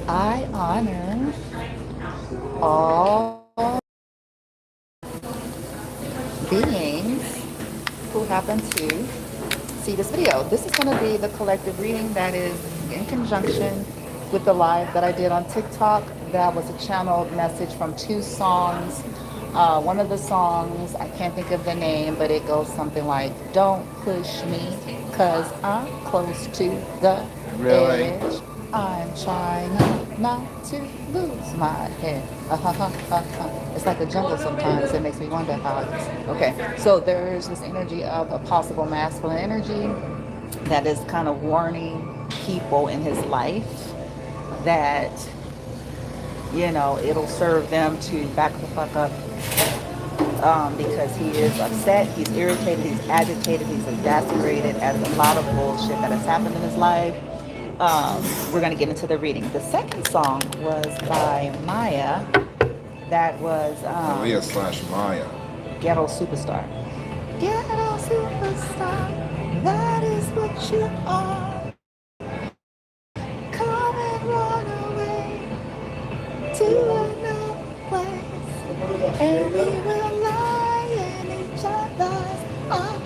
I honor all beings who happen to see this video. This is going to be the collective reading that is in conjunction with the live that I did on TikTok. That was a channeled message from two songs. One of the songs, I can't think of the name, but it goes something like, "Don't push me, cause I'm close to the Really? edge. I'm trying not to lose my head." It's like a jungle sometimes. It makes me wonder how it's. Okay, so there's this energy of a possible masculine energy that is kind of warning people in his life that, it'll serve them to back the fuck up, because he is upset, he's irritated, he's agitated, he's exasperated at a lot of bullshit that has happened in his life. We're going to get into the reading. The second song was by Maya. That was Aaliyah slash Maya. Ghetto Superstar. Ghetto Superstar, that is what you are. Come and run away to another place, and we will lie in each other's arms.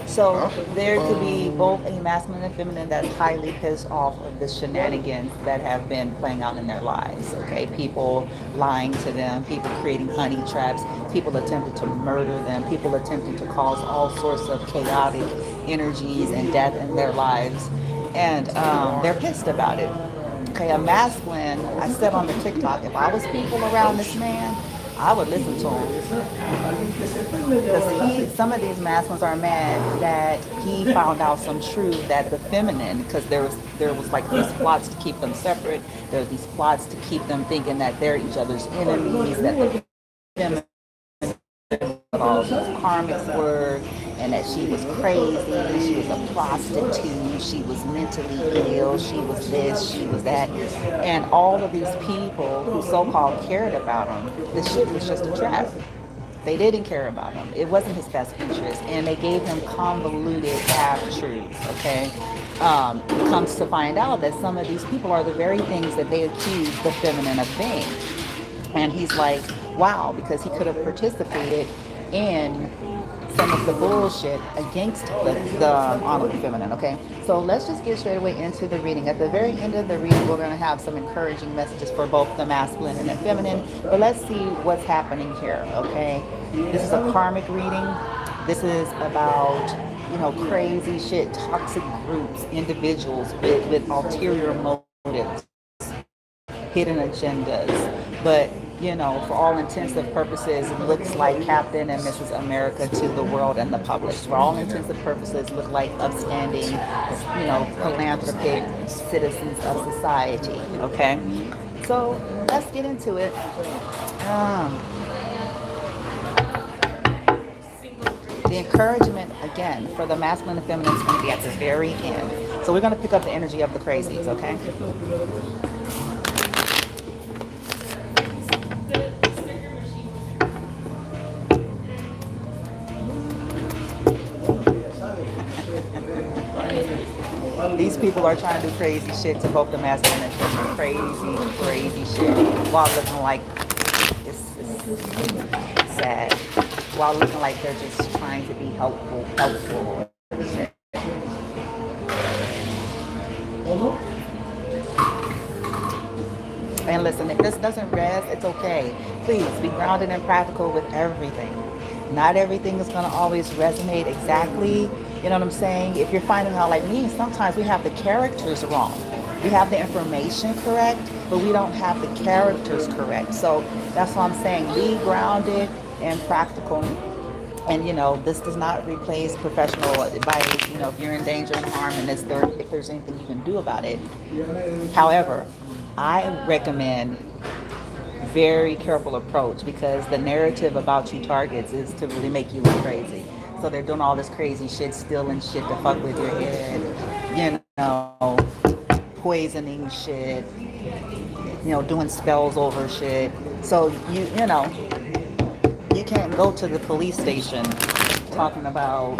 So there could be both a masculine and feminine that's highly pissed off of the shenanigans that have been playing out in their lives. Okay, people lying to them, people creating honey traps, people attempting to murder them, people attempting to cause all sorts of chaotic energies and death in their lives, and they're pissed about it. Okay, a masculine, I said on the TikTok, if I was people around this man, I would listen to him. Because some of these masculines are mad that he found out some truth that the feminine, because there was like these plots to keep them separate. There were these plots to keep them thinking that they're each other's enemies, that the feminine all these karmics were, and that she was crazy, she was a prostitute, she was mentally ill, she was this, she was that. And all of these people who so-called cared about him, this shit was just a trap. They didn't care about him. It wasn't his best interest, and they gave him convoluted half-truths, okay? Comes to find out that some of these people are the very things that they accuse the feminine of being. And he's like, wow, because he could have participated in some of the bullshit against the honorable feminine, okay? So let's just get straight away into the reading. At the very end of the reading, we're going to have some encouraging messages for both the masculine and the feminine. But let's see what's happening here, okay? This is a karmic reading. This is about, crazy shit, toxic groups, individuals with ulterior motives, hidden agendas. But, for all intents and purposes, it looks like Captain and Mrs. America to the world and the public. For all intents and purposes, look like upstanding, philanthropic citizens of society. Okay? So let's get into it. The encouragement, again, for the masculine and feminine is going to be at the very end. So we're going to pick up the energy of the crazies, okay? These people are trying to do crazy shit to both the masculine and feminine. Crazy shit. While looking like it's sad. While looking like they're just trying to be helpful. Shit. And listen, if this doesn't rest, it's okay. Please be grounded and practical with everything. Not everything is going to always resonate exactly. You know what I'm saying? If you're finding out, like me, sometimes we have the characters wrong. We have the information correct, but we don't have the characters correct. So that's what I'm saying. Be grounded and practical. And, this does not replace professional advice, if you're in danger and harm and if there's anything you can do about it. However, I recommend very careful approach, because the narrative about you targets is to really make you look crazy. So they're doing all this crazy shit, stealing shit to fuck with your head, poisoning shit, doing spells over shit. So you can't go to the police station talking about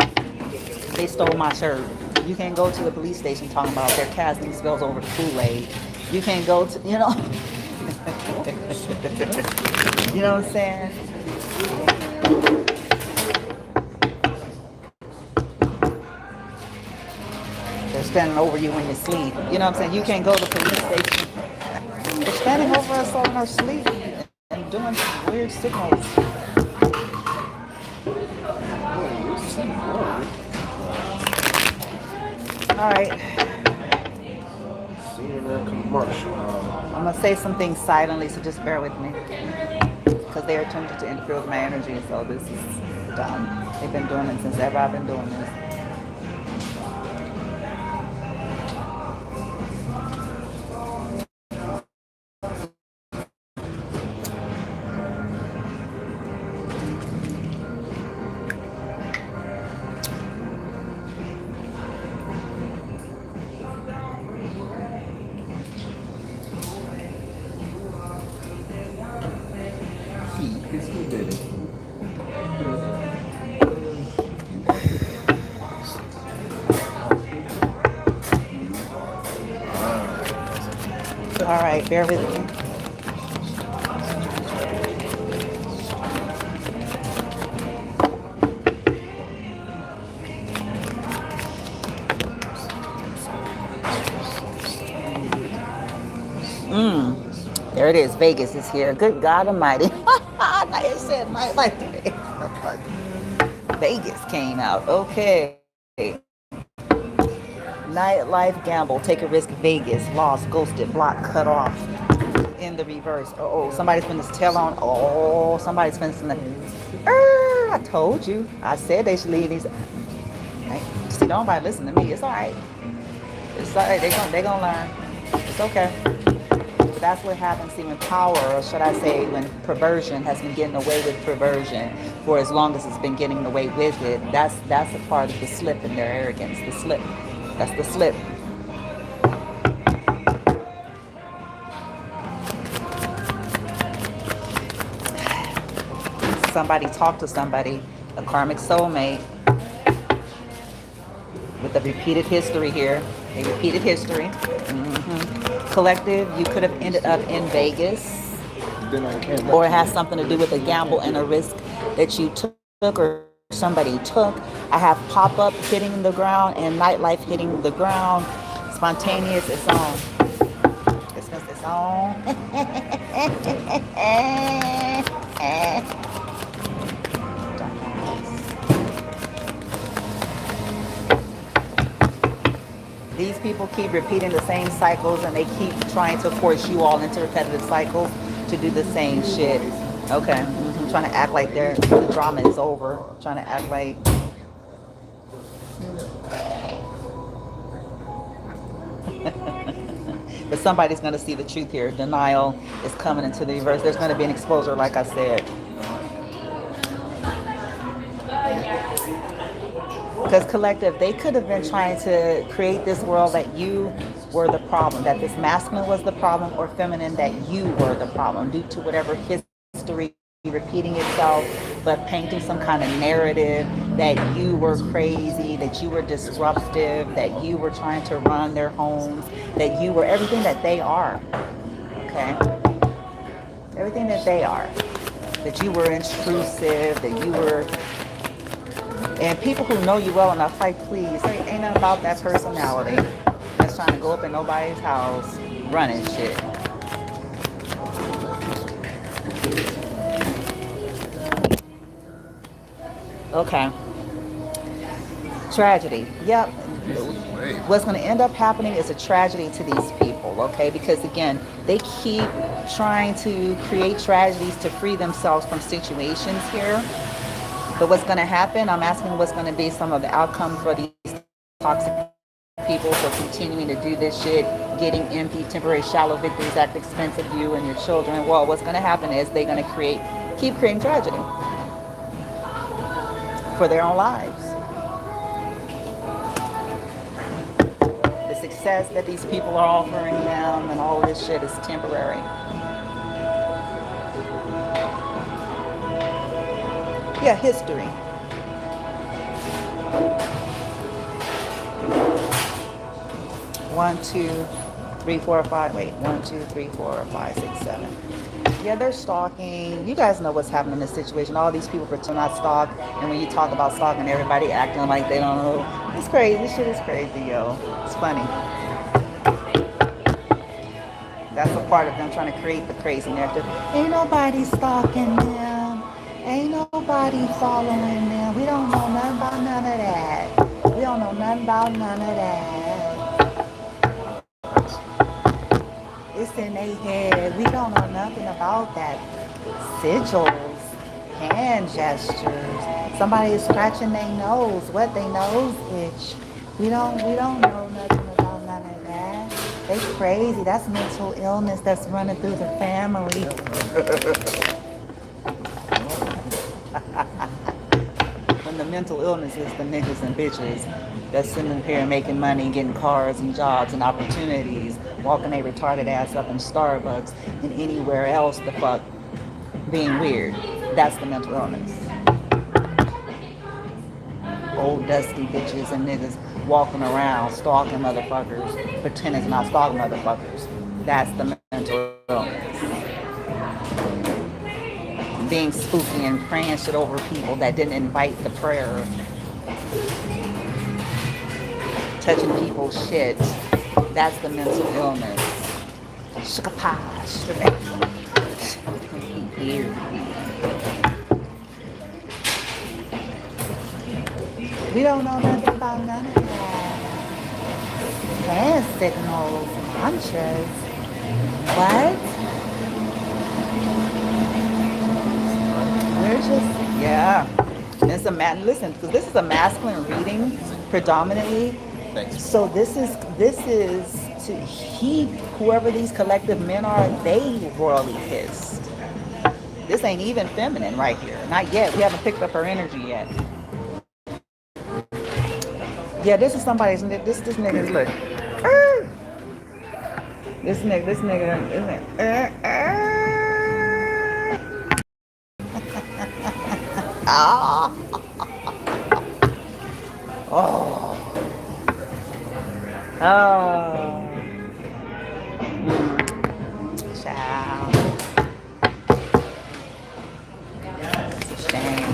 they stole my shirt. You can't go to the police station talking about they're casting spells over the Kool-Aid. You can't go to, you know. You know what I'm saying? They're standing over you when you sleep. You know what I'm saying? You can't go to the police station. They're standing over us all in our sleep and doing weird signals. All right. I'm going to say some things silently, so just bear with me. Because they are attempting to interfere with my energy, so this is done. They've been doing it since ever I've been doing this. All right, bear with me. There it is. Vegas is here. Good God Almighty. It said nightlife today. Vegas came out. Okay. Nightlife, gamble, take a risk, Vegas, lost, ghosted, blocked, cut off. In the reverse. Oh, somebody's putting this tail on. Oh, somebody's putting some. I told you. I said they should leave these. See, nobody listen to me. It's all right. It's all right. They're gonna learn. It's okay. But that's what happens. See, when power, or should I say, when perversion has been getting away with perversion for as long as it's been getting away with it, that's a part of the slip in their arrogance. The slip. That's the slip. Somebody talk to somebody, a karmic soulmate with a repeated history here. A repeated history. Collective, you could have ended up in Vegas. Or it has something to do with a gamble and a risk that you took or somebody took. I have pop-up hitting the ground and nightlife hitting the ground. Spontaneous, it's on. It's on. These people keep repeating the same cycles and they keep trying to force you all into repetitive cycles to do the same shit. Okay. Trying to act like the drama is over. Trying to act like but somebody's going to see the truth here. Denial is coming into the reverse. There's going to be an exposure, like I said. Because collective, they could have been trying to create this world that you were the problem, that this masculine was the problem, or feminine, that you were the problem due to whatever history repeating itself, but painting some kind of narrative that you were crazy, that you were disruptive, that you were trying to run their homes, that you were everything that they are. Okay? Everything that they are. That you were intrusive, that you were. And people who know you well enough, like, please, ain't nothing about that personality that's trying to go up in nobody's house running shit. Okay. Tragedy. Yep. What's going to end up happening is a tragedy to these people, okay? Because, again, they keep trying to create tragedies to free themselves from situations here. But what's going to happen, I'm asking what's going to be some of the outcomes for these toxic people for continuing to do this shit, getting empty, temporary, shallow victories at the expense of you and your children. Well, what's going to happen is they're going to keep creating tragedy for their own lives. The success that these people are offering them and all of this shit is temporary. Yeah, history. One, two, 3, 4, 5. Wait, 1, 2, 3, 4, 5, 6, 7. Yeah, they're stalking. You guys know what's happening in this situation. All these people pretend not stalk, and when you talk about stalking, everybody acting like they don't know. It's crazy. This shit is crazy, yo. It's funny. That's a part of them trying to create the crazy narrative. Ain't nobody stalking them. Ain't nobody following them. We don't know nothing about none of that. We don't know nothing about none of that. It's in their head. We don't know nothing about that. Sigils, hand gestures. Somebody is scratching their nose. What they nose itch. We don't know nothing about none of that. They crazy. That's mental illness that's running through the family. When the mental illness is the niggas and bitches that's sitting here making money, getting cars and jobs and opportunities, walking their retarded ass up in Starbucks and anywhere else the fuck being weird. That's the mental illness. Old dusty bitches and niggas walking around stalking motherfuckers, pretending to not stalking motherfuckers. That's the mental illness. Being spooky and praying shit over people that didn't invite the prayer. Touching people's shit. That's the mental illness. Shakapash. We don't know nothing about none of that. Hand signals, mantras. What? We're just, yeah. It's a listen, because this is a masculine reading predominantly. Thanks. So this is to whoever these collective men are, they royally pissed. This ain't even feminine right here. Not yet. We haven't picked up her energy yet. Yeah, this is somebody's. This nigga's look. This nigga. Ah. Oh. Oh. Child. It's a shame.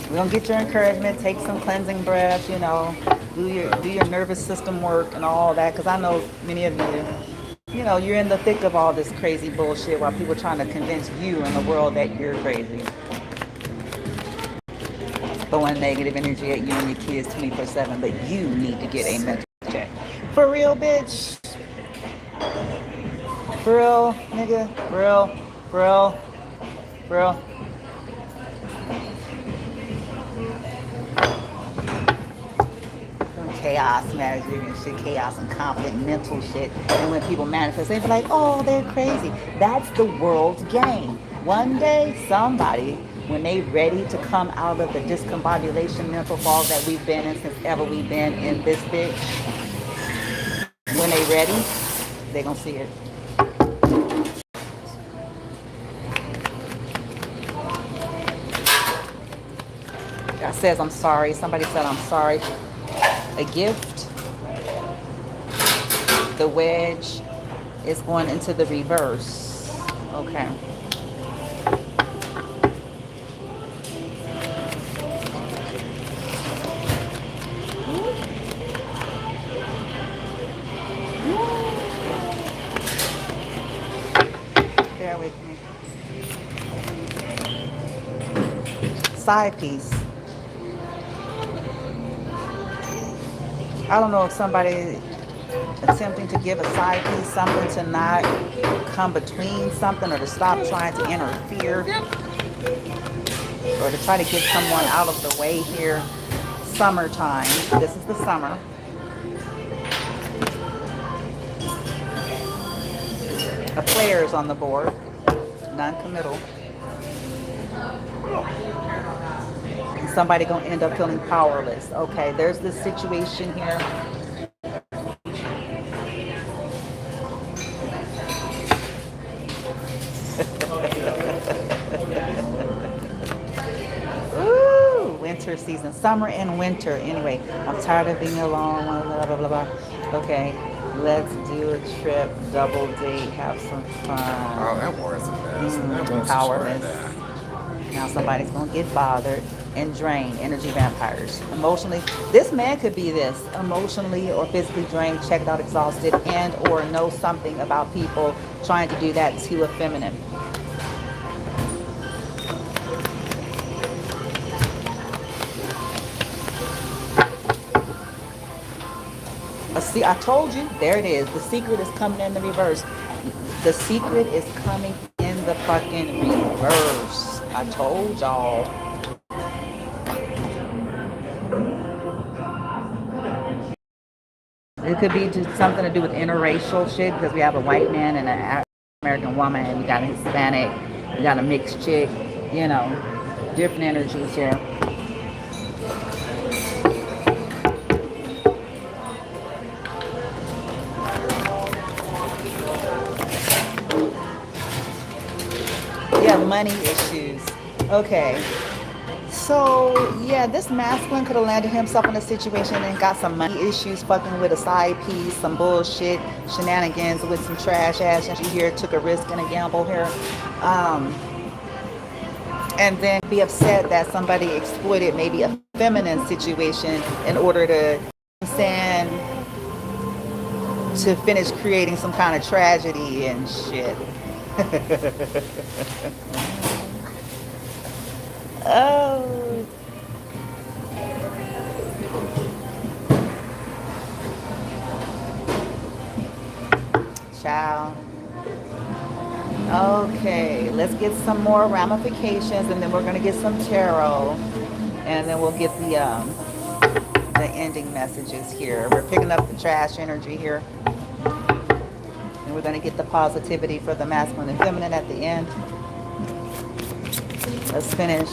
We're gonna get your encouragement, take some cleansing breaths, you know, do your nervous system work and all that, because I know many of you know, you're in the thick of all this crazy bullshit while people are trying to convince you in the world that you're crazy. Throwing negative energy at you and your kids 24/7, but you need to get a mental check. For real, bitch. For real, nigga. For real. For real. For real. Chaos magic and shit, chaos and conflict, mental shit. And when people manifest, they be like, oh, they're crazy. That's the world's game. One day, somebody, when they ready to come out of the discombobulation mental fog that we've been in since ever we've been in this bitch, when they ready, they gonna see it. God says, I'm sorry. Somebody said, I'm sorry. A gift. The wedge is going into the reverse. Okay. Bear with me. Side piece. I don't know if somebody attempting to give a side piece something to not come between something, or to stop trying to interfere, or to try to get someone out of the way here. Summertime. This is the summer. A player is on the board. Non-committal. Somebody gonna end up feeling powerless. Okay, there's this situation here. Ooh, winter season, summer and winter. Anyway, I'm tired of being alone, blah, blah, blah, blah. Okay, let's do a trip, double date, have some fun. Oh, that was a mess. That wants to try Powerless. that. Now somebody's gonna get bothered and drained. Energy vampires. Emotionally, this man could be this. Emotionally or physically drained, checked out, exhausted, and or know something about people trying to do that to a feminine. See, I told you, there it is. The secret is coming in the reverse. The secret is coming in the fucking reverse. I told y'all. It could be just something to do with interracial shit because we have a white man and an American woman, and we got a Hispanic, we got a mixed chick, you know, different energies here. Yeah, money issues. Okay. So, yeah, this masculine could have landed himself in a situation and got some money issues, fucking with a side piece, some bullshit, shenanigans with some trash ass. And she here took a risk and a gamble here. And then be upset that somebody exploited maybe a feminine situation in order to finish creating some kind of tragedy and shit. Oh. Ciao. Okay, let's get some more ramifications, and then we're gonna get some tarot, and then we'll get the ending messages here. We're picking up the trash energy here. We're going to get the positivity for the masculine and feminine at the end. Let's finish.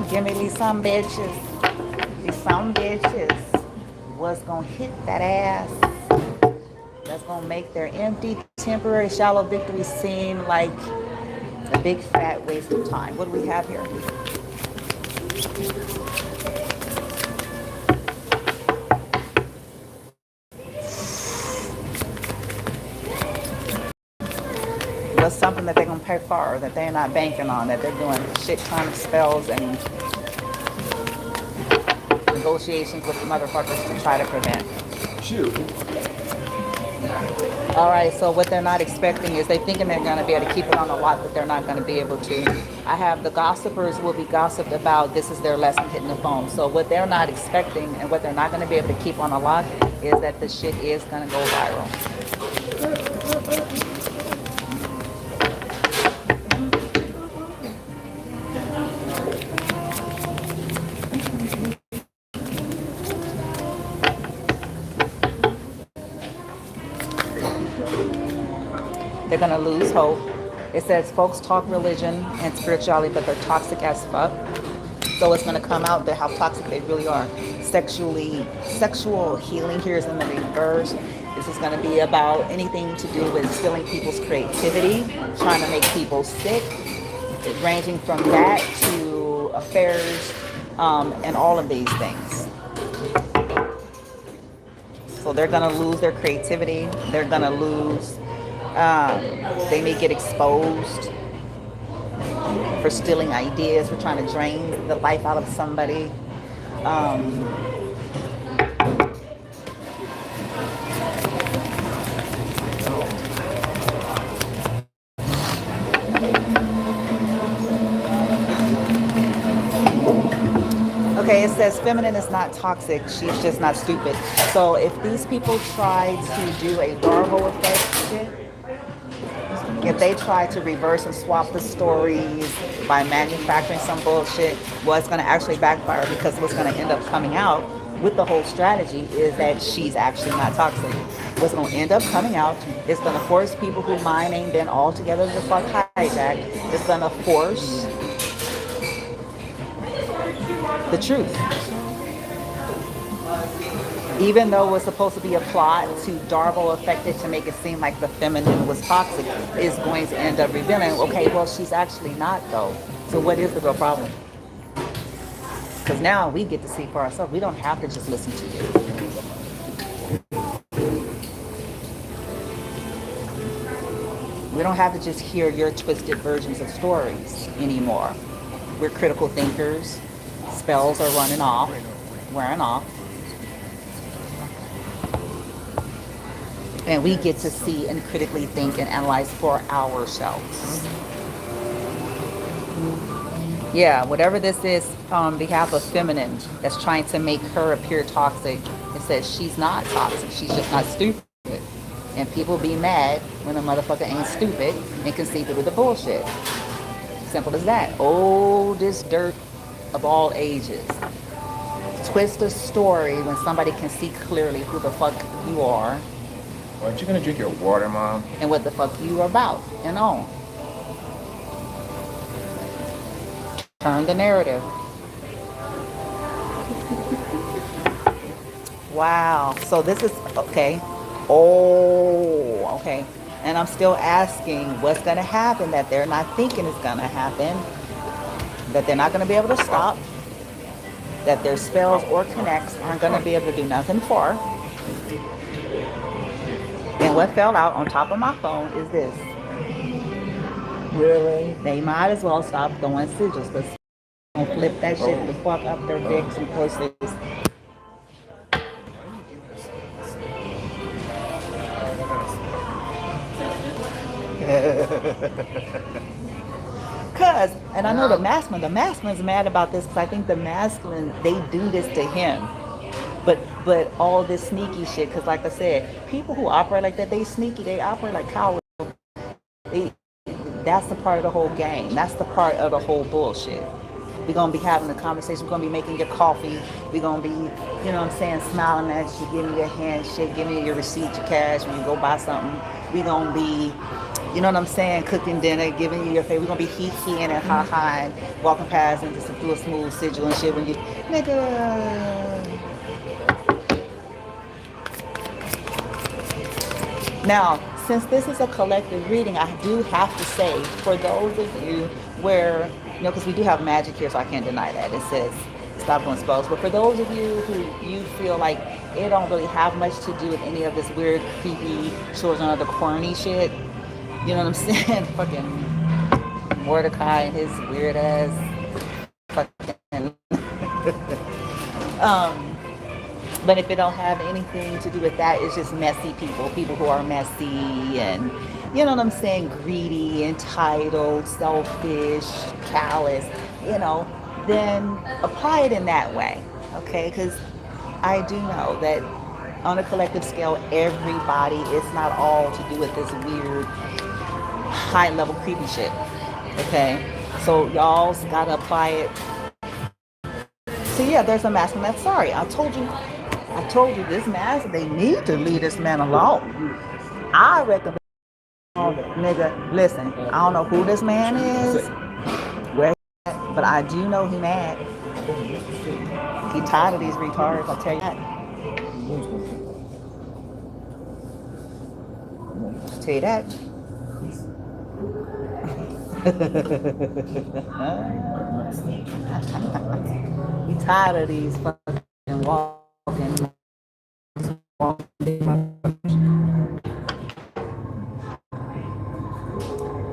Give me these some bitches. These some bitches. What's going to hit that ass? That's going to make their empty, temporary, shallow victory seem like a big fat waste of time. What do we have here? What's something that they're going to pay for, that they're not banking on, that they're doing shit ton of spells and negotiations with motherfuckers to try to prevent. Shoot. All right, so what they're not expecting is they thinking they're going to be able to keep it on the lock, but they're not going to be able to. I have the gossipers will be gossiped about. This is their lesson hitting the phone. So what they're not expecting and what they're not going to be able to keep on the lock is that the shit is going to go viral. They're going to lose hope. It says folks talk religion and spirituality, but they're toxic as fuck. So it's going to come out to how toxic they really are. Sexual healing here is in the reverse. This is going to be about anything to do with stealing people's creativity, trying to make people sick, ranging from that to affairs and all of these things. So they're going to lose their creativity. They're going to lose. They may get exposed for stealing ideas, for trying to drain the life out of somebody. Okay, it says feminine is not toxic. She's just not stupid. So if these people try to do a Darvo effect shit, if they try to reverse and swap the stories by manufacturing some bullshit, well, it's going to actually backfire, because what's going to end up coming out with the whole strategy is that she's actually not toxic. What's going to end up coming out is going to force people who mind ain't been all together the fuck hijacked. It's going to force the truth. Even though it was supposed to be a plot to Darvo affect it to make it seem like the feminine was toxic, is going to end up revealing, okay, well, she's actually not, though. So what is the real problem? Because now we get to see for ourselves. We don't have to just listen to you. We don't have to just hear your twisted versions of stories anymore. We're critical thinkers. Spells are running off, wearing off. And we get to see and critically think and analyze for ourselves. Yeah, whatever this is on behalf of feminine that's trying to make her appear toxic, it says she's not toxic, she's just not stupid. And people be mad when a motherfucker ain't stupid and can see through the bullshit. Simple as that. Oldest dirt of all ages. Twist a story when somebody can see clearly who the fuck you are. Aren't you gonna drink your water, Mom? And what the fuck you are about and on. Turn the narrative. Wow. So this is, okay. Oh, okay. And I'm still asking what's going to happen that they're not thinking is going to happen. That they're not going to be able to stop. That their spells or connects aren't going to be able to do nothing for. And what fell out on top of my phone is this. Really? They might as well stop throwing sigils, but don't flip that shit the fuck up their dicks and pussies. Cause, and I know the masculine's mad about this because I think the masculine, they do this to him. But all this sneaky shit, because like I said, people who operate like that, they sneaky, they operate like cowards. That's the part of the whole game. That's the part of the whole bullshit. We're going to be having a conversation. We're going to be making your coffee. We're going to be, you know what I'm saying, smiling at you, giving you your handshake, giving you your receipt, your cash when you go buy something. We're going to be, you know what I'm saying, cooking dinner, giving you your favorite. We're going to be hee-heeing and ha-haing, walking past and just do a smooth sigil and shit when you, nigga. Now, since this is a collective reading, I do have to say, for those of you where, you know, because we do have magic here, so I can't deny that. It says, stop doing spells. But for those of you who you feel like it don't really have much to do with any of this weird, creepy, children of the corny shit, you know what I'm saying? Fucking Mordecai and his weird ass fucking but if it don't have anything to do with that, it's just messy people who are messy and, you know what I'm saying, greedy, entitled, selfish, callous, you know, then apply it in that way, okay? Because I do know that on a collective scale, everybody, it's not all to do with this weird, high-level creepy shit, okay? So y'all gotta apply it. So yeah, there's a masculine that's sorry. I told you this man, they need to leave this man alone. I recommend, nigga, listen, I don't know who this man is, where he at, but I do know he mad. He tired of these retards, I'll tell you that. I'll tell you that. He tired of these fucking walking.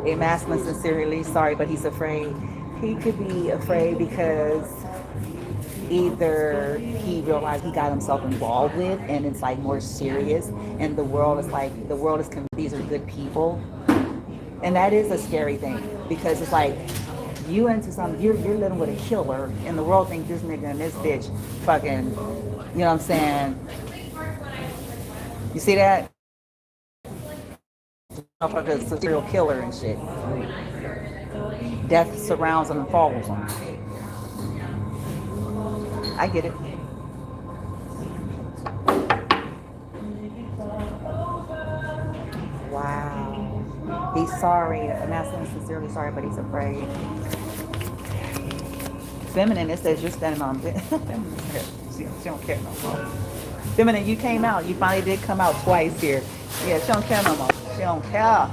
A masculine sincerely sorry, but he's afraid. He could be afraid because either he realized he got himself involved with and it's like more serious, and the world is convinced these are good people, and that is a scary thing because it's like you into something, you're living with a killer, and the world thinks this nigga and this bitch fucking, you know what I'm saying? You see that? Motherfucker's a serial killer and shit. Death surrounds him and follows him. I get it. Wow. He's sorry. Masculine is sincerely sorry, but he's afraid. Feminine, it says you're standing on she don't care no more. Feminine, you came out. You finally did come out twice here. Yeah, she don't care no more. She don't care.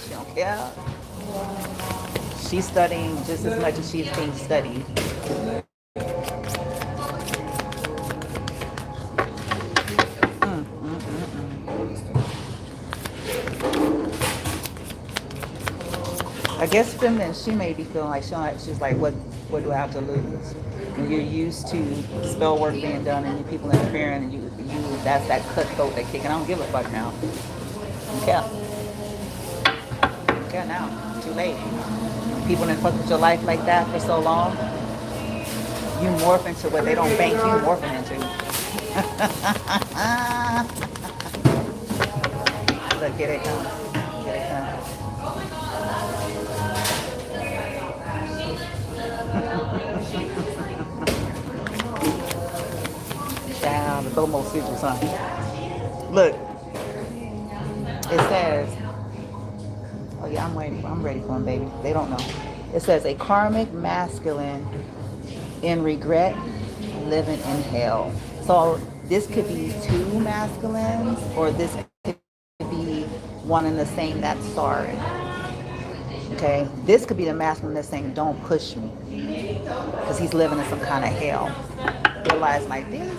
She don't care. She's studying just as much as she's being studied. I guess feminine, she may be feeling like she's like, what do I have to lose? When you're used to spell work being done and you people interfering and you that's that cutthroat that kicking. I don't give a fuck now. Yeah. Yeah, now. Too late. People done fuck with your life like that for so long. You morph into what they don't bank you morphing into. Look, here they come. Here they come. Down the Thermo Sigil sign. Look, it says, oh yeah, I'm ready for them, baby. They don't know. It says a karmic masculine in regret, living in hell. So this could be two masculines, or this could be one and the same that's sorry. Okay, this could be the masculine that's saying, don't push me, because he's living in some kind of hell. Realize like this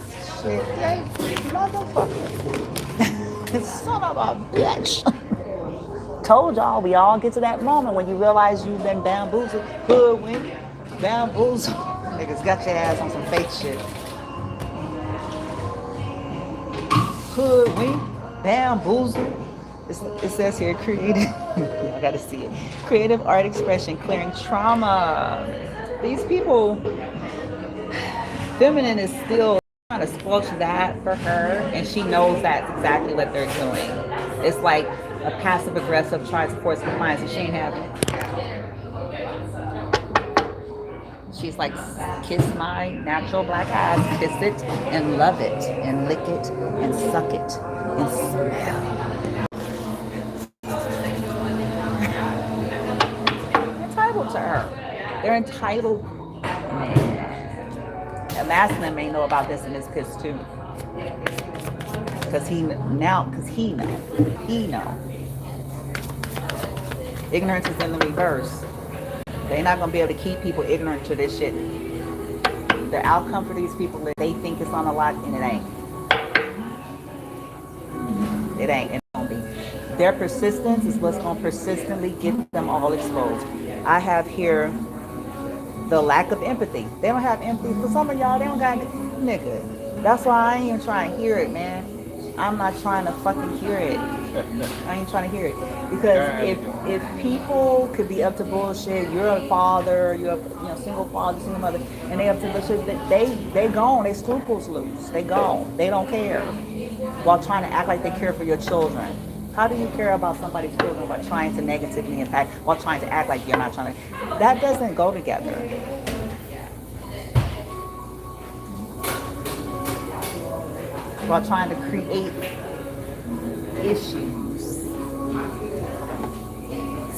shit, like motherfucker, son of a bitch. Told y'all, we all get to that moment when you realize you've been bamboozled, hoodwinked, bamboozled. Niggas got your ass on some fake shit. Hoodwinked, bamboozled. It says here, creative. I gotta see it. Creative art expression, clearing trauma. These people, feminine is still trying to squelch that for her, and she knows that's exactly what they're doing. It's like a passive aggressive tries to force compliance, and she ain't having it. She's like, kiss my natural black ass, kiss it and love it and lick it and suck it and smell. Entitled to her. They're entitled. A masculine may know about this and is pissed too. Because he know. Ignorance is in the reverse. They're not going to be able to keep people ignorant to this shit. The outcome for these people is they think it's on a lock and it ain't. It ain't. It won't be. Their persistence is what's going to persistently get them all exposed. I have here the lack of empathy. They don't have empathy. For some of y'all, they don't got nigga. That's why I ain't even trying to hear it, man. I'm not trying to fucking hear it. I ain't trying to hear it. Because if people could be up to bullshit, you're a father, you're a single father, single mother, and they up to bullshit, they gone, they scruples loose. They gone. They don't care. While trying to act like they care for your children. How do you care about somebody's children while trying to negatively impact, while trying to act like you're not trying to? That doesn't go together. While trying to create issues.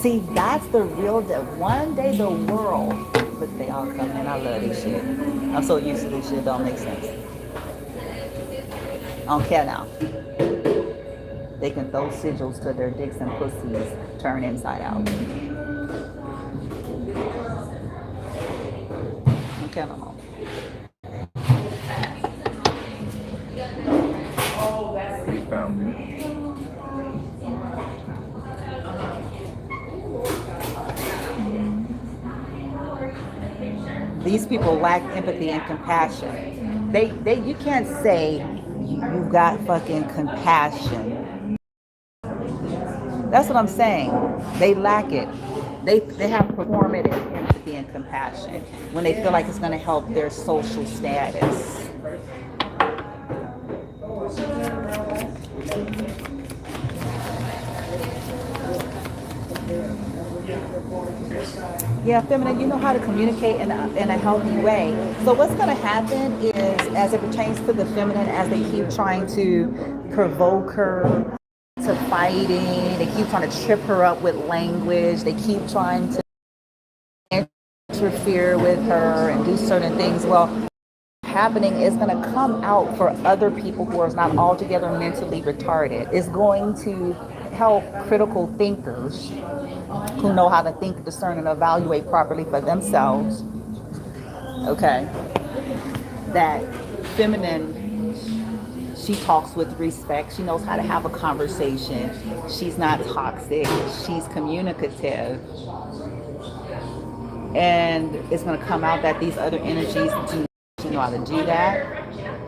See, that's the real deal. One day the world, look, they all come in. I love this shit. I'm so used to this shit. It don't make sense. I don't care now. They can throw sigils to their dicks and pussies, turn inside out. I don't care no more. We found it. These people lack empathy and compassion. You can't say you got fucking compassion. That's what I'm saying. They lack it. They have performative empathy and compassion when they feel like it's going to help their social status. Yeah, feminine, you know how to communicate in a healthy way. So what's going to happen is, as it pertains to the feminine, as they keep trying to provoke her to fighting, they keep trying to trip her up with language, they keep trying to interfere with her and do certain things. Well, happening is going to come out for other people who are not altogether mentally retarded. It's going to help critical thinkers who know how to think, discern, and evaluate properly for themselves. Okay. That feminine, she talks with respect. She knows how to have a conversation. She's not toxic. She's communicative. And it's going to come out that these other energies do not know how to do that.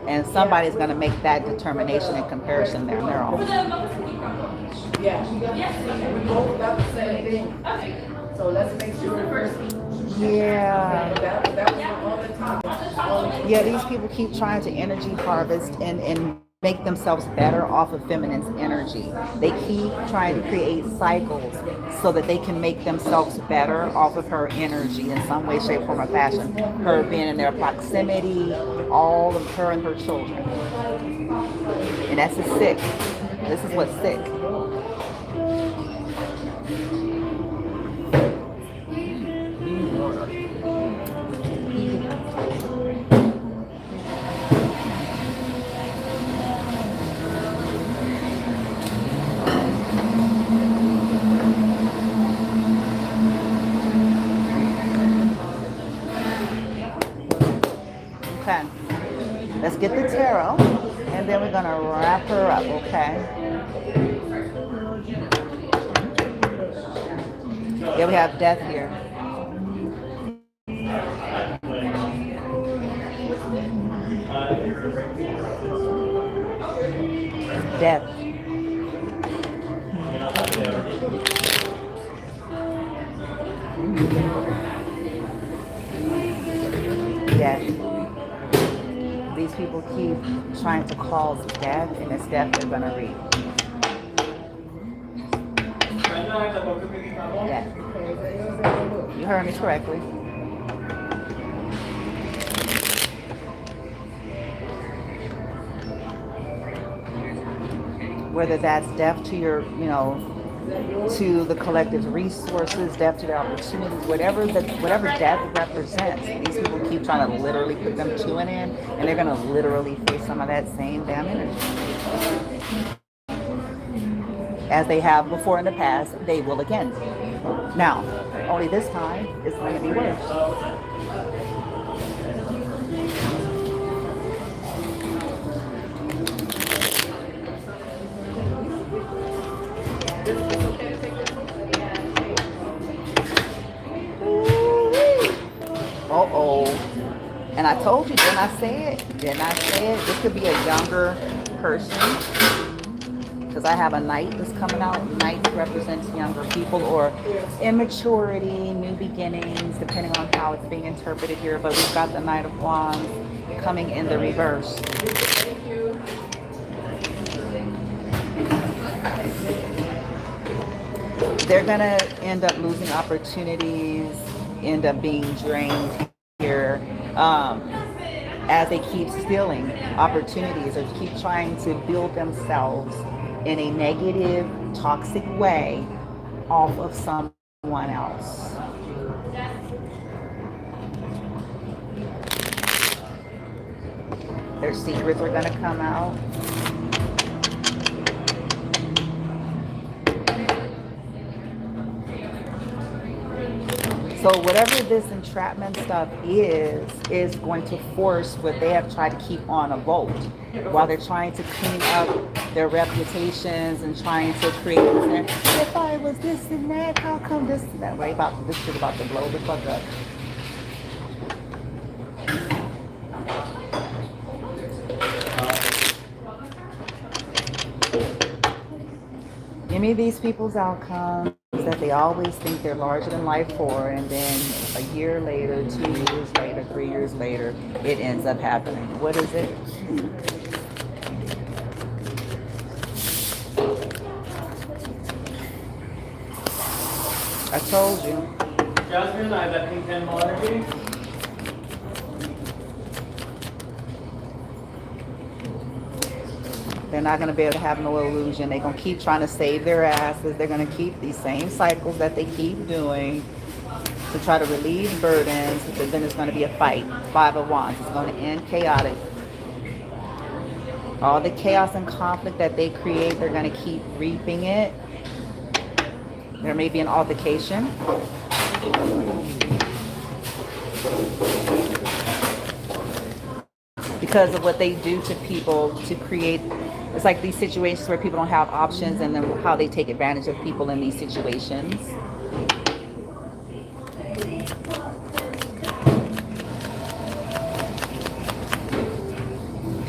And somebody's going to make that determination and comparison there on their own. Yeah. We both got the same thing. So let's make sure first. Yeah. That was all the time. Yeah, these people keep trying to energy harvest and make themselves better off of feminine's energy. They keep trying to create cycles so that they can make themselves better off of her energy in some way, shape, form, or fashion. Her being in their proximity, all of her and her children. And that's just sick. This is what's sick. Okay, let's get the tarot, and then we're gonna wrap her up, okay? Yeah, we have death here. Death. Death. These people keep trying to cause death, and it's death they're gonna reap. Death. You heard me correctly. Whether that's death to your, to the collective resources, death to their opportunities, whatever death represents, these people keep trying to literally put them to an end, and they're going to literally face some of that same damn energy. As they have before in the past, they will again. Now, only this time, it's going to be worse. Uh-oh. And I told you, didn't I say it? Didn't I say it? This could be a younger person. Because I have a knight that's coming out. Knight represents younger people or immaturity, new beginnings, depending on how it's being interpreted here. But we've got the Knight of Wands coming in the reverse. They're going to end up losing opportunities, end up being drained here as they keep stealing opportunities or keep trying to build themselves in a negative, toxic way off of someone else. Their secrets are going to come out. So whatever this entrapment stuff is going to force what they have tried to keep on a vote while they're trying to clean up their reputations and trying to create this. If I was this and that, how come this and that? Right? This shit about to blow the fuck up. Give me these people's outcomes that they always think they're larger than life for, and then a year later, 2 years later, 3 years later, it ends up happening. What is it? I told you. Jasmine, I have that pink pen monitor. They're not going to be able to have no illusion. They're going to keep trying to save their asses. They're going to keep these same cycles that they keep doing to try to relieve burdens. But then it's going to be a fight. 5 of Wands. It's going to end chaotic. All the chaos and conflict that they create, they're going to keep reaping it. There may be an altercation. Because of what they do to people to create. It's like these situations where people don't have options, and then how they take advantage of people in these situations.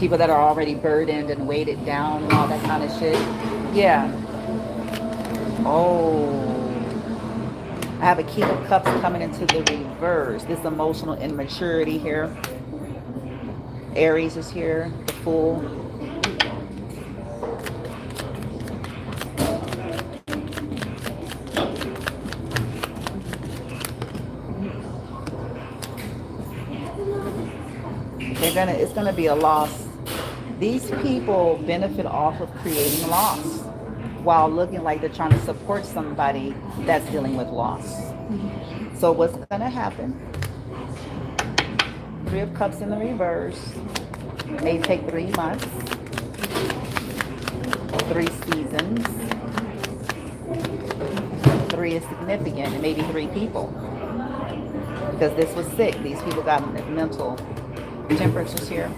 People that are already burdened and weighted down and all that kind of shit. Yeah. Oh. I have a King of Cups coming into the reverse. This emotional immaturity here. Aries is here, the Fool. It's gonna be a loss. These people benefit off of creating loss while looking like they're trying to support somebody that's dealing with loss. So what's gonna happen? Three of Cups in the reverse. May take 3 months, 3 seasons. 3 is significant. It may be 3 people. Because this was sick. These people got mental temperatures here.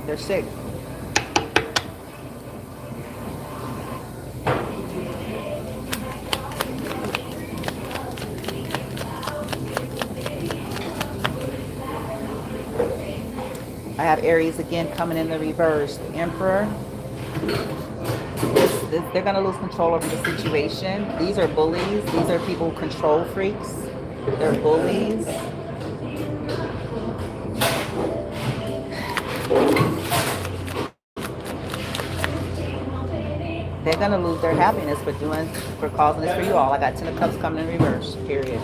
They're sick. I have Aries again coming in the reverse. Emperor. They're going to lose control over the situation. These are bullies. These are people, control freaks. They're bullies. They're going to lose their happiness for causing this for you all. I got 10 of Cups coming in reverse. Period.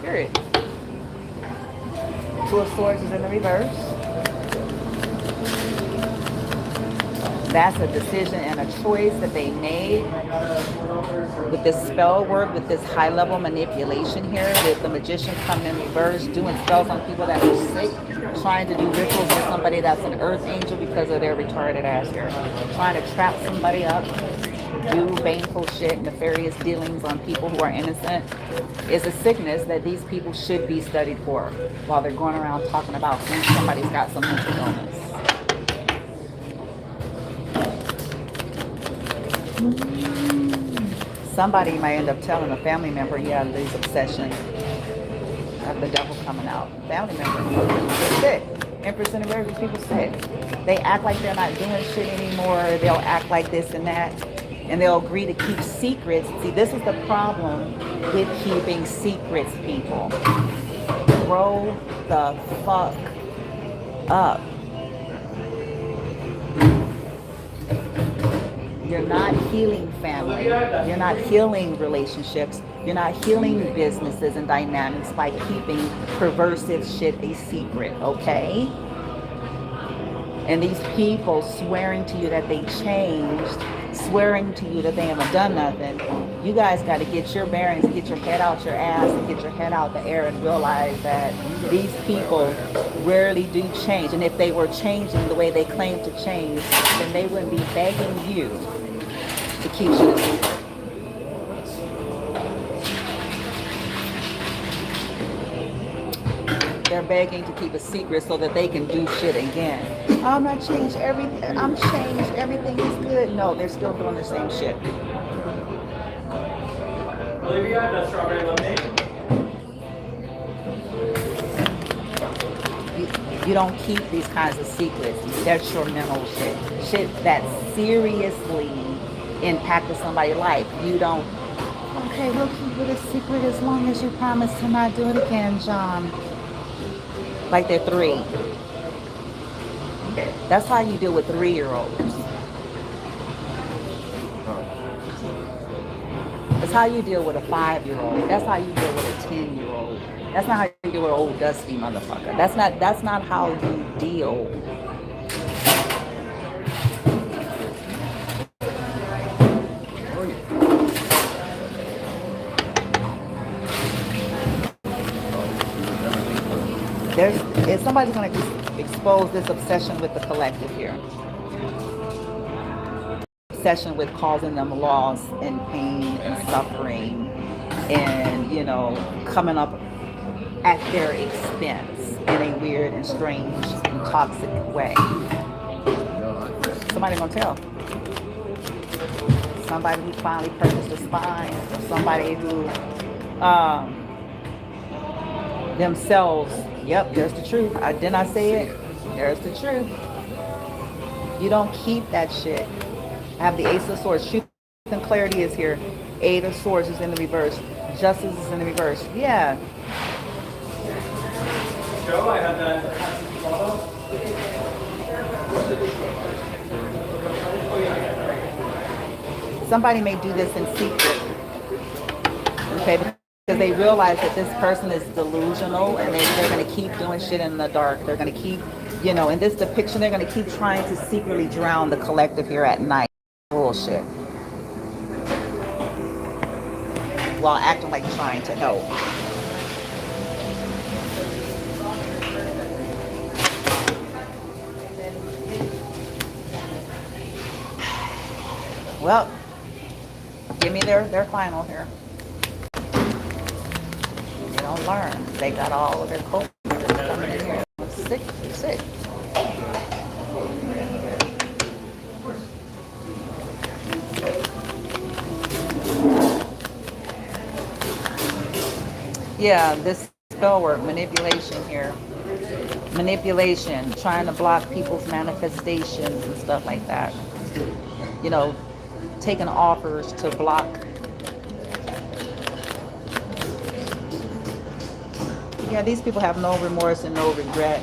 Period. 2 of Swords is in the reverse. That's a decision and a choice that they made with this spell work, with this high level manipulation here, with the Magician coming in reverse, doing spells on people that are sick, trying to do rituals with somebody that's an earth angel because of their retarded ass here, trying to trap somebody up, do baneful shit, nefarious dealings on people who are innocent, is a sickness that these people should be studied for while they're going around talking about when somebody's got some mental illness. Somebody might end up telling a family member, yeah, these obsession of the devil coming out. Family member, they're sick. Empress in the reverse, people sick. They act like they're not doing shit anymore. They'll act like this and that. And they'll agree to keep secrets. See, this is the problem with keeping secrets, people. Grow the fuck up. You're not healing family. You're not healing relationships. You're not healing businesses and dynamics by keeping perversive shit a secret, okay? And these people swearing to you that they changed, swearing to you that they haven't done nothing. You guys got to get your bearings, get your head out your ass, and get your head out the air and realize that these people rarely do change. And if they were changing the way they claim to change, then they wouldn't be begging you to keep shit a secret. They're begging to keep a secret so that they can do shit again. I'm not changed everything. I'm changed. Everything is good. No, they're still doing the same shit. Olivia, the strawberry lemonade. You don't keep these kinds of secrets. That's your mental shit. Shit that seriously impacted somebody's life. You don't, okay, we'll keep it a secret as long as you promise to not do it again, John. Like they're 3. That's how you deal with 3-year-olds. That's how you deal with a 5-year-old. That's how you deal with a 10-year-old. That's not how you deal with an old dusty motherfucker. That's not how you deal. If somebody's going to expose this obsession with the collective here. Obsession with causing them loss and pain and suffering and, you know, coming up at their expense in a weird and strange and toxic way. Somebody going to tell. Somebody who finally purchased a spine, or somebody who themselves, yep, there's the truth. Didn't I say it? There's the truth. You don't keep that shit. I have the Ace of Swords. Truth and clarity is here. Eight of Swords is in the reverse. Justice is in the reverse. Yeah. Joe, I had that photo. Somebody may do this in secret. Okay, because they realize that this person is delusional and they're going to keep doing shit in the dark. They're going to keep, you know, in this depiction, they're going to keep trying to secretly drown the collective here at night. Bullshit. While acting like trying to help. Well, give me their final here. They don't learn. They got all of their codes coming in here. Sick. Yeah, this spell work, manipulation here. Manipulation, trying to block people's manifestations and stuff like that. You know, taking offers to block. Yeah, these people have no remorse and no regrets.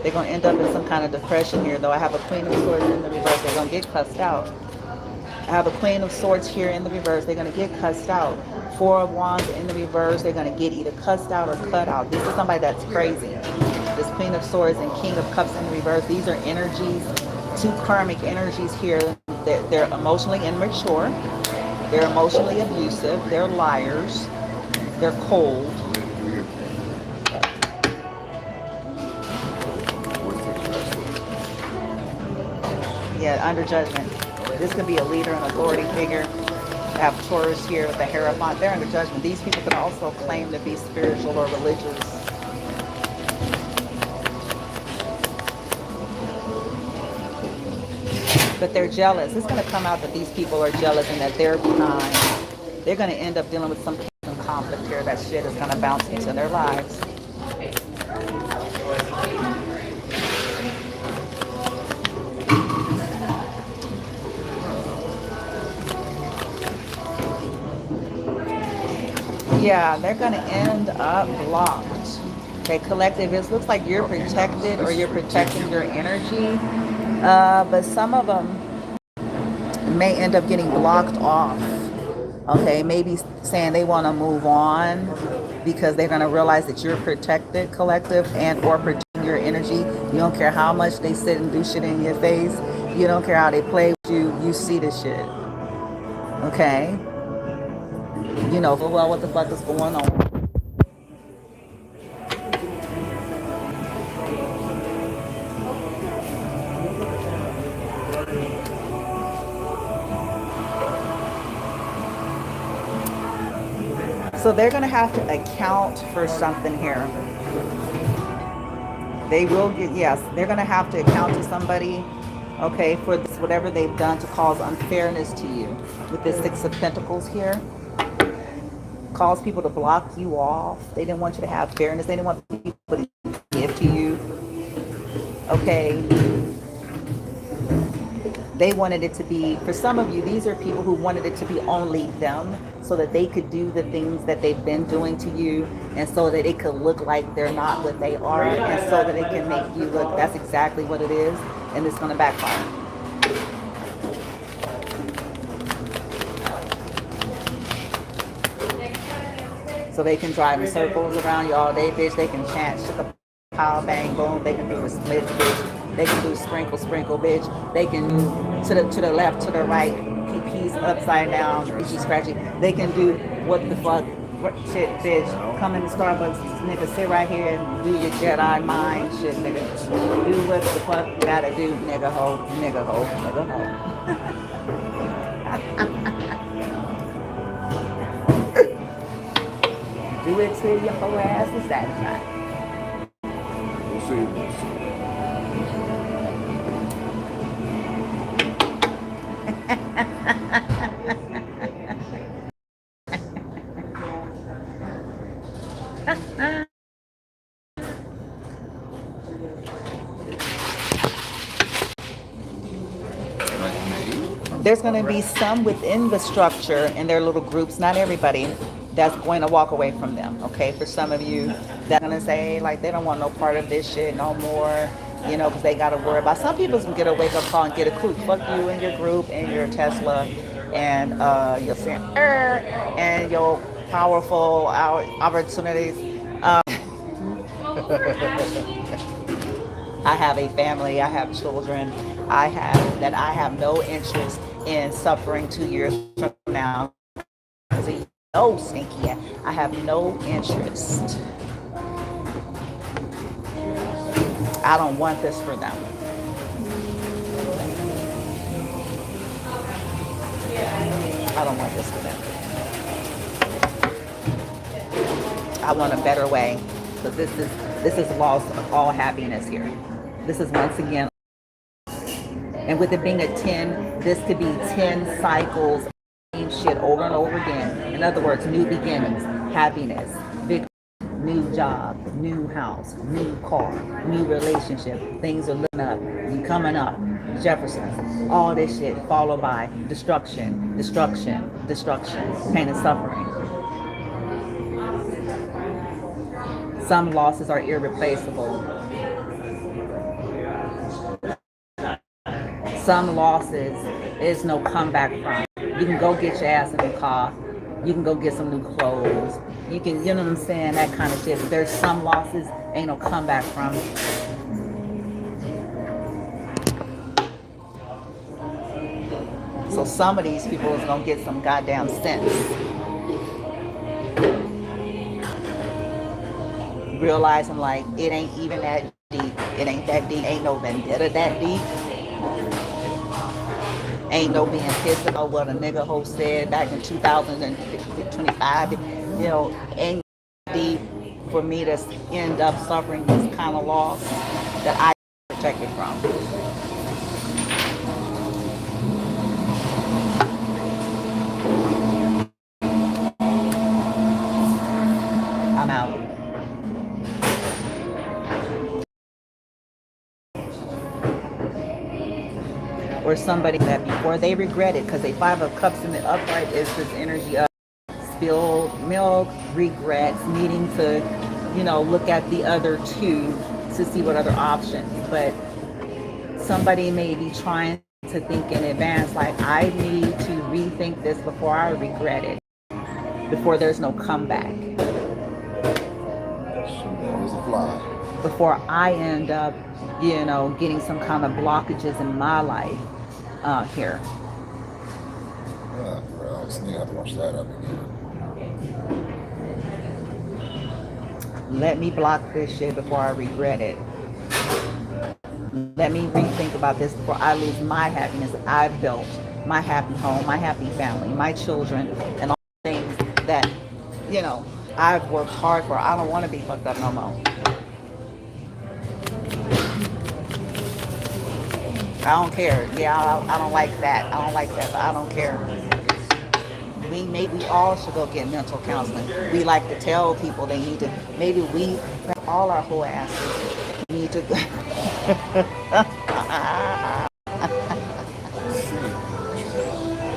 They're going to end up in some kind of depression here, though. I have a Queen of Swords in the reverse. They're going to get cussed out. I have a Queen of Swords here in the reverse. They're going to get cussed out. Four of Wands in the reverse. They're going to get either cussed out or cut out. This is somebody that's crazy. This Queen of Swords and King of Cups in the reverse. These are energies, two karmic energies here. They're emotionally immature. They're emotionally abusive. They're liars. They're cold. Yeah, under judgment. This could be a leader, an authority figure. I have Taurus here with the Hierophant. They're under judgment. These people could also claim to be spiritual or religious. But they're jealous. It's going to come out that these people are jealous and that they're behind. They're going to end up dealing with some kind of conflict here. That shit is going to bounce into their lives. Yeah, they're going to end up blocked. Okay, collective, it looks like you're protected or you're protecting your energy. But some of them may end up getting blocked off. Okay, maybe saying they want to move on because they're going to realize that you're protected, collective, and or protecting your energy. You don't care how much they sit and do shit in your face. You don't care how they play with you. You see the shit. Okay? You know, well, what the fuck is going on? So they're going to have to account for something here. They will get, yes, they're going to have to account to somebody, okay, for this, whatever they've done to cause unfairness to you. With this Six of Pentacles here. Cause people to block you off. They didn't want you to have fairness. They didn't want people to give to you. Okay. They wanted it to be, for some of you, these are people who wanted it to be only them so that they could do the things that they've been doing to you and so that it could look like they're not what they are and so that it can make you look, that's exactly what it is, and it's going to backfire. So they can drive in circles around you all day, bitch. They can chant, shaka, pow, bang, boom. They can do a split, bitch. They can do sprinkle, sprinkle, bitch. They can do to the left, to the right, PPs upside down, itchy, scratchy. They can do what the fuck, shit, bitch. Come in the Starbucks, nigga, sit right here and do your Jedi mind shit, nigga. Do what the fuck you gotta do, nigga ho, nigga ho, nigga ho. Do it till your whole ass is satisfied. We'll see. There's going to be some within the structure in their little groups, not everybody, that's going to walk away from them. Okay, for some of you, that's going to say like they don't want no part of this shit no more, you know, because they got to worry about. Some people can get a wake up call and get a clue. Fuck you and your group and your Tesla and your and your powerful opportunities. I have a family, I have children, I have no interest in suffering 2 years from now. No, stinky. I have no interest. I don't want this for them. I don't want this for them. I want a better way, because this is lost of all happiness here. This is once again, and with it being a 10, this could be 10 cycles, same shit over and over again. In other words, new beginnings, happiness, victory, new job, new house, new car, new relationship. Things are looking up, you coming up, Jeffersons, all this shit followed by destruction, destruction, destruction, pain and suffering. Some losses are irreplaceable. Some losses is no comeback from. You can go get your ass in a car. You can go get some new clothes. You can, you know what I'm saying, that kind of shit. But there's some losses ain't no comeback from. So some of these people is gonna get some goddamn sense. Realizing like it ain't even that deep. It ain't that deep. Ain't no vendetta that deep. Ain't no being pissed about what a nigga hoe said back in 2025. You know, ain't deep for me to end up suffering this kind of loss that I protected from. I'm out. Or somebody that before they regret it, because they 5 of cups in the upright is this energy of spilled milk, regrets, needing to, you know, look at the other 2 to see what other options. But somebody may be trying to think in advance, like, I need to rethink this before I regret it, before there's no comeback, before I end up, you know, getting some kind of blockages in my life here. Yeah, bro, I still have to watch that up again. Let me block this shit before I regret it. Let me rethink about this before I lose my happiness that I've built, my happy home, my happy family, my children, and all the things that, you know, I've worked hard for. I don't want to be fucked up no more. I don't care. Yeah, I don't like that. I don't like that, but I don't care. We all should go get mental counseling. We like to tell people they need to, maybe we, all our whole asses, need to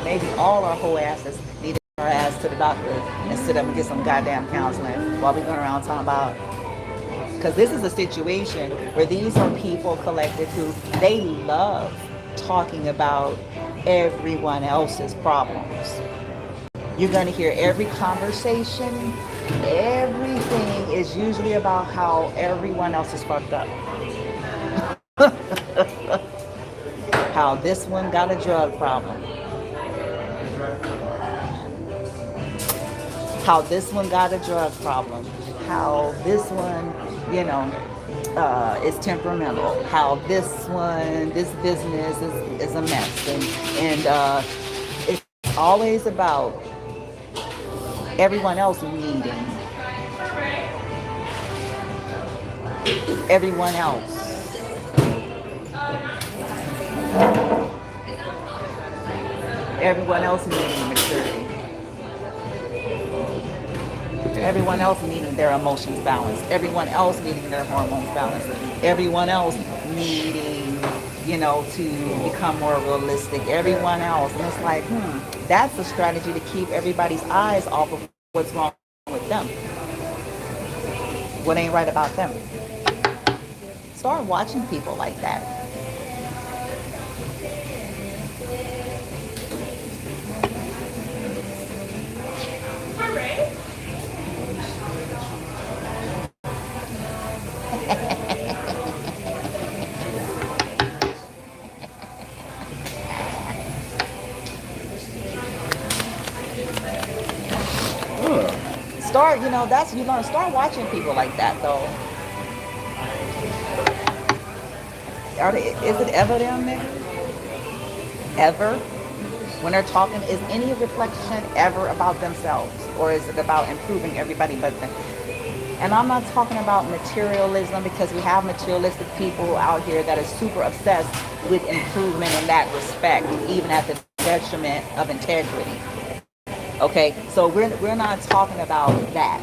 maybe all our whole asses need to take our ass to the doctor and sit up and get some goddamn counseling while we going around talking about. Because this is a situation where these are people collected who they love talking about everyone else's problems. You're going to hear every conversation, everything is usually about how everyone else is fucked up. How this one got a drug problem. How this one got a drug problem. How this one, you know, is temperamental. How this one, this business is a mess. And it's always about everyone else needing. Everyone else. Everyone else needing maturity. Everyone else needing their emotions balanced. Everyone else needing their hormones balanced. Everyone else needing you know, to become more realistic. Everyone else, and it's like, that's a strategy to keep everybody's eyes off of what's wrong with them, what ain't right about them. Start watching people like that. Start, you know, that's you learn. Start watching people like that, though. Is it ever them, Nick? Ever? When they're talking, is any reflection ever about themselves, or is it about improving everybody but them? And I'm not talking about materialism, because we have materialistic people out here that are super obsessed with improvement in that respect, even at the detriment of integrity. Okay, so we're not talking about that.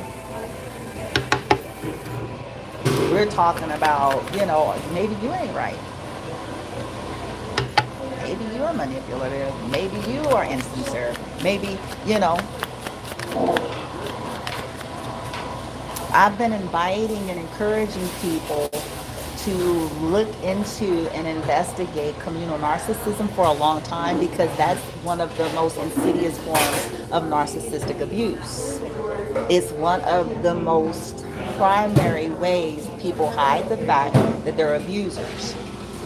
We're talking about, you know, maybe you ain't right. Maybe you're manipulative. Maybe you are insincere. Maybe, you know, I've been inviting and encouraging people to look into and investigate communal narcissism for a long time, because that's one of the most insidious forms of narcissistic abuse. It's one of the most primary ways people hide the fact that they're abusers,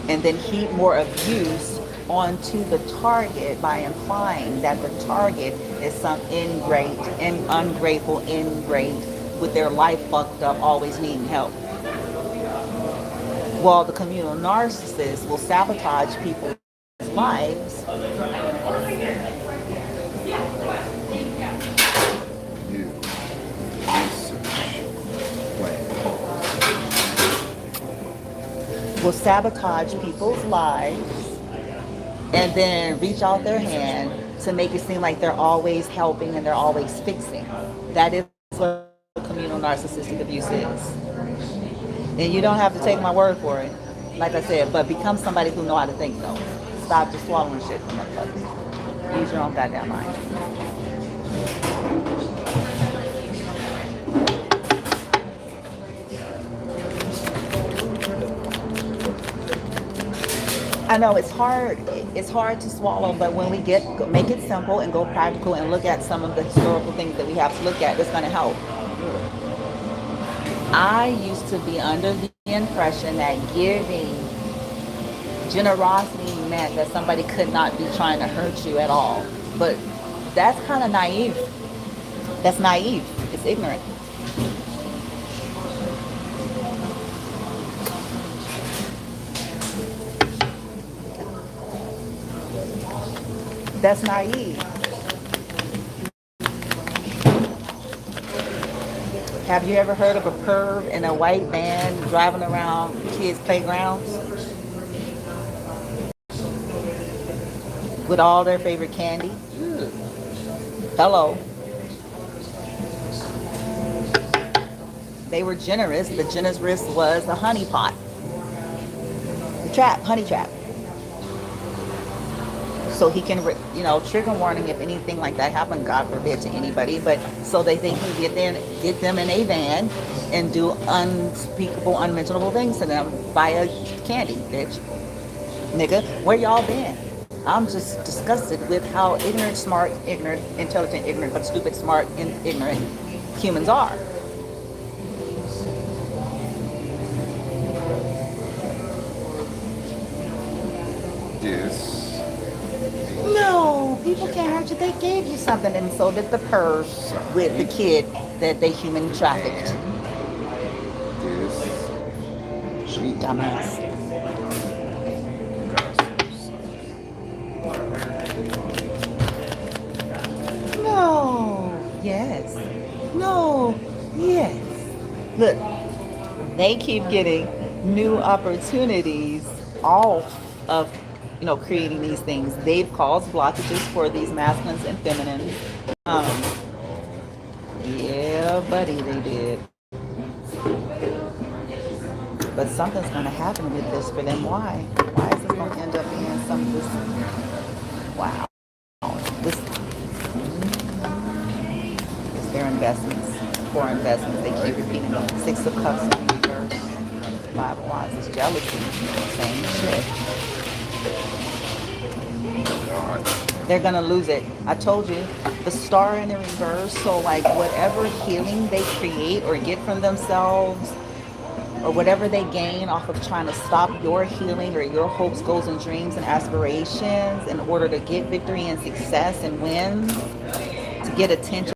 and then heap more abuse onto the target by implying that the target is some ingrate and ungrateful ingrate with their life fucked up, always needing help. Well, the communal narcissist will sabotage people's lives. You research plan. Will sabotage people's lives and then reach out their hand to make it seem like they're always helping and they're always fixing. That is what communal narcissistic abuse is. And you don't have to take my word for it, like I said, but become somebody who know how to think, though. Stop just swallowing shit from motherfuckers. Use your own goddamn mind. I know it's hard. It's hard to swallow, but when we make it simple and go practical and look at some of the historical things that we have to look at, it's going to help. I used to be under the impression that giving generosity meant that somebody could not be trying to hurt you at all. But that's kind of naive. That's naive. It's ignorant. That's naive. Have you ever heard of a perv in a white van driving around kids' playgrounds with all their favorite candy? Hello. They were generous. The generous was the honey pot. The trap, honey trap. So he can, trigger warning if anything like that happened, God forbid, to anybody. But so they can get them in a van and do unspeakable, unmentionable things to them via candy, bitch. Nigga, where y'all been? I'm just disgusted with how ignorant, smart, ignorant, intelligent, ignorant, but stupid, smart, and ignorant humans are. Yes. No, people can't hurt you. They gave you something, and so did the perv with the kid that they human trafficked. Yes. She Dumbass. No. Yes. No. Yes. Look, they keep getting new opportunities off of creating these things. They've caused blockages for these masculines and feminines. Yeah, buddy, they did. But something's going to happen with this for them. Why? Why is this going to end up being some of this? Wow. This is their investments, poor investments. They keep repeating them. Six of Cups in reverse. Five of Wands is jealousy. Same shit. They're gonna lose it. I told you, the Star in the reverse. So like whatever healing they create or get from themselves, or whatever they gain off of trying to stop your healing or your hopes, goals, and dreams and aspirations in order to get victory and success and wins, to get attention